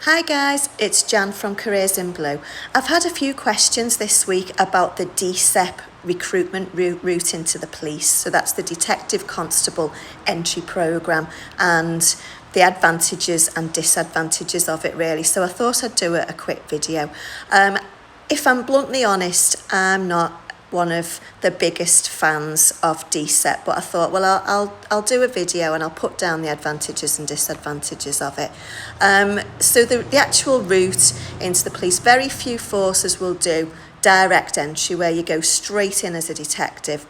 Hi guys, it's Jan from Careers in Blue. I've had a few questions this week about the DCEP recruitment route into the police. So that's the Detective Constable Entry Programme and the advantages and disadvantages of it really. So I thought I'd do a quick video. If I'm bluntly honest, I'm not one of the biggest fans of DCEP, but I thought, well, I'll do a video and I'll put down the advantages and disadvantages of it. So the actual route into the police, very few forces will do direct entry where you go straight in as a detective.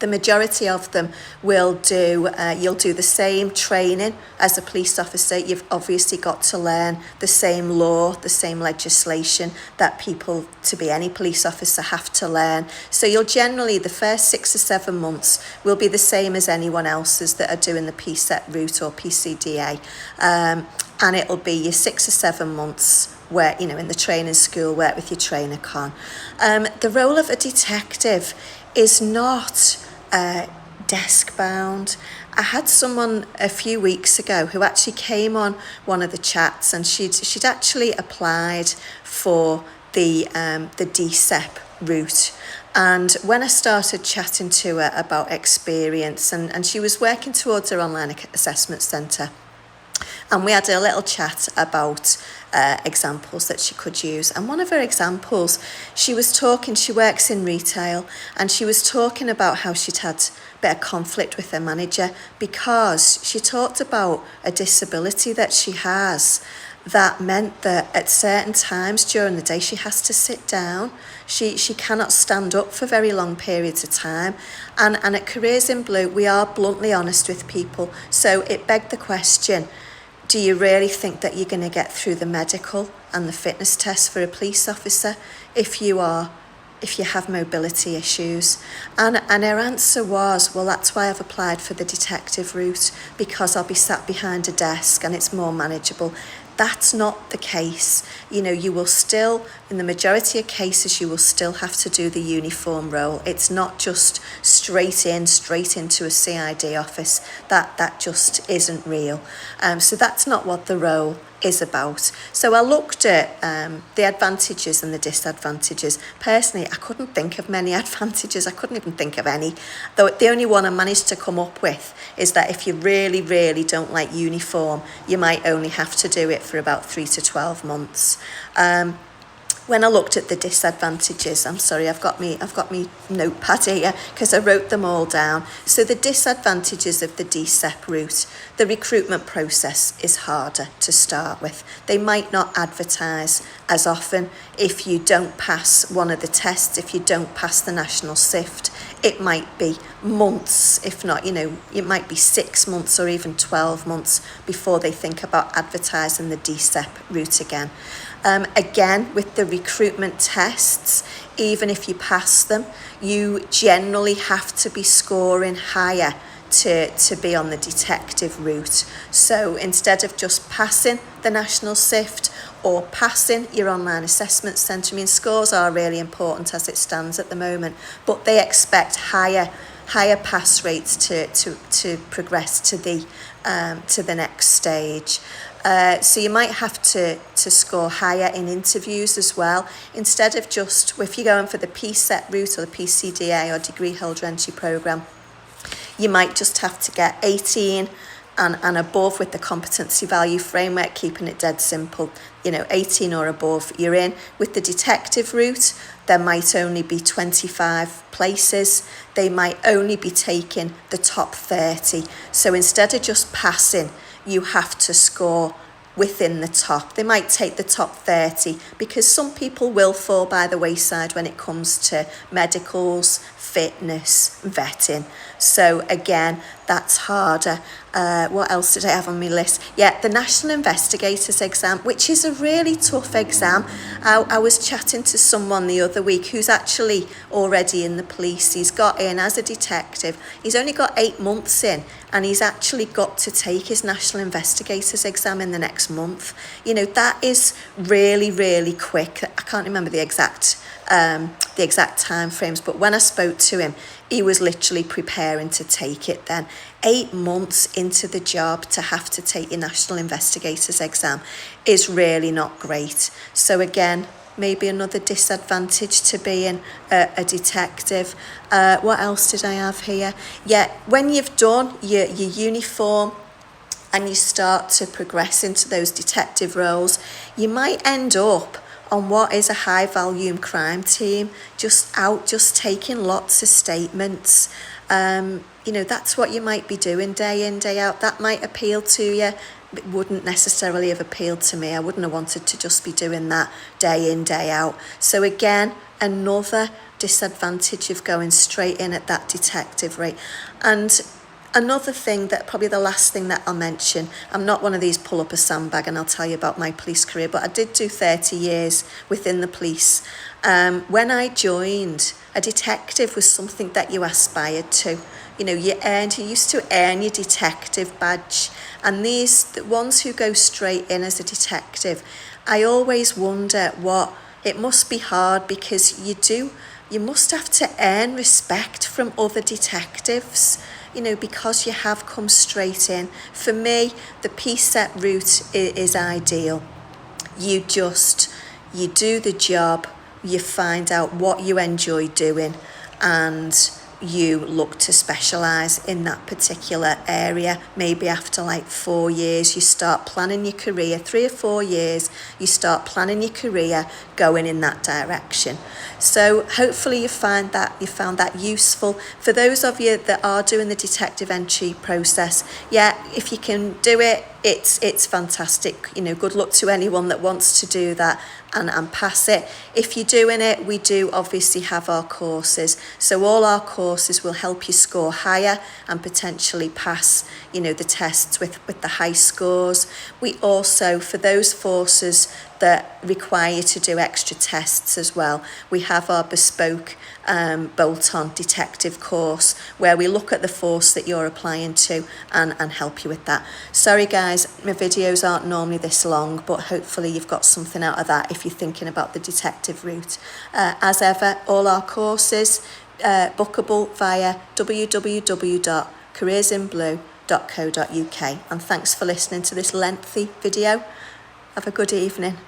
The majority of them will do, you'll do the same training as a police officer. You've obviously got to learn the same law, the same legislation that people to be any police officer have to learn. So you'll generally, the first 6 or 7 months will be the same as anyone else's that are doing the PSET route or PCDA. And it'll be your 6 or 7 months where, you know, in the training school, work with your trainer con. The role of a detective is not desk bound. I had someone a few weeks ago who actually came on one of the chats and she'd actually applied for the DCEP route. And when I started chatting to her about experience, and she was working towards her online assessment centre, and we had a little chat about examples that she could use. And one of her examples, she works in retail, and she was talking about how she'd had a bit of conflict with her manager because she talked about a disability that she has that meant that at certain times during the day she has to sit down. She cannot stand up for very long periods of time. And at Careers in Blue, we are bluntly honest with people. So it begged the question, do you really think that you're going to get through the medical and the fitness test for a police officer if you have mobility issues? And her answer was, well, that's why I've applied for the detective route, because I'll be sat behind a desk and it's more manageable. That's not the case. You know, you will still, in the majority of cases, you will still have to do the uniform role. It's not just straight into a CID office. That just isn't real. So that's not what the role is about. So I looked at the advantages and the disadvantages. Personally, I couldn't think of many advantages. I couldn't even think of any. Though the only one I managed to come up with is that if you really, really don't like uniform, you might only have to do it for about 3 to 12 months. When I looked at the disadvantages, I'm sorry, I've got me notepad here because I wrote them all down. So the disadvantages of the DCEP route, the recruitment process is harder to start with. They might not advertise as often. If you don't pass one of the tests, if you don't pass the national SIFT, it might be months, if not, it might be 6 months or even 12 months before they think about advertising the DCEP route again. Again, with the recruitment tests, even if you pass them, you generally have to be scoring higher to be on the detective route. So instead of just passing the national SIFT or passing your online assessment centre, scores are really important as it stands at the moment, but they expect higher pass rates to progress to the next stage. So you might have to score higher in interviews as well. Instead of just, if you're going for the PSET route or the PCDA or degree holder entry programme, you might just have to get 18 and above with the competency value framework, keeping it dead simple. 18 or above, you're in. With the detective route, there might only be 25 places. They might only be taking the top 30. So instead of just passing, you have to score within the top. They might take the top 30 because some people will fall by the wayside when it comes to medicals, fitness, vetting. So again, that's harder. What else did I have on my list? Yeah, the National Investigators exam, which is a really tough exam. I was chatting to someone the other week who's actually already in the police. He's got in as a detective. He's only got 8 months in, and he's actually got to take his National Investigators exam in the next month. That is really, really quick. I can't remember the exact the exact time frames, but when I spoke to him, he was literally preparing to take it then. 8 months into the job to have to take your National Investigators exam is really not great. So again, maybe another disadvantage to being a detective. What else did I have here? Yeah, when you've done your uniform and you start to progress into those detective roles, you might end up on what is a high volume crime team, just taking lots of statements. That's what you might be doing day in, day out. That might appeal to you. It wouldn't necessarily have appealed to me. I wouldn't have wanted to just be doing that day in, day out. So again, another disadvantage of going straight in at that detective rate. And another thing, that probably the last thing that I'll mention, I'm not one of these pull up a sandbag and I'll tell you about my police career, but I did do 30 years within the police. When I joined, a detective was something that you aspired to. You used to earn your detective badge. And the ones who go straight in as a detective, I always wonder it must be hard, because you must have to earn respect from other detectives, because you have come straight in. For me, the PSEP route is ideal. You do the job, you find out what you enjoy doing, and you look to specialise in that particular area. Maybe after like 4 years, you start planning your career. 3 or 4 years, you start planning your career going in that direction. So hopefully you found that useful. For those of you that are doing the detective entry process, if you can do it, it's fantastic. Good luck to anyone that wants to do that and pass it. If you're doing it, we do obviously have our courses. So all our courses will help you score higher and potentially pass, the tests with the high scores. We also, for those forces that require you to do extra tests as well, we have our bespoke bolt-on detective course, where we look at the force that you're applying to and help you with that. Sorry guys, my videos aren't normally this long, but hopefully you've got something out of that if you're thinking about the detective route. As ever, all our courses bookable via www.careersinblue.co.uk. And thanks for listening to this lengthy video. Have a good evening.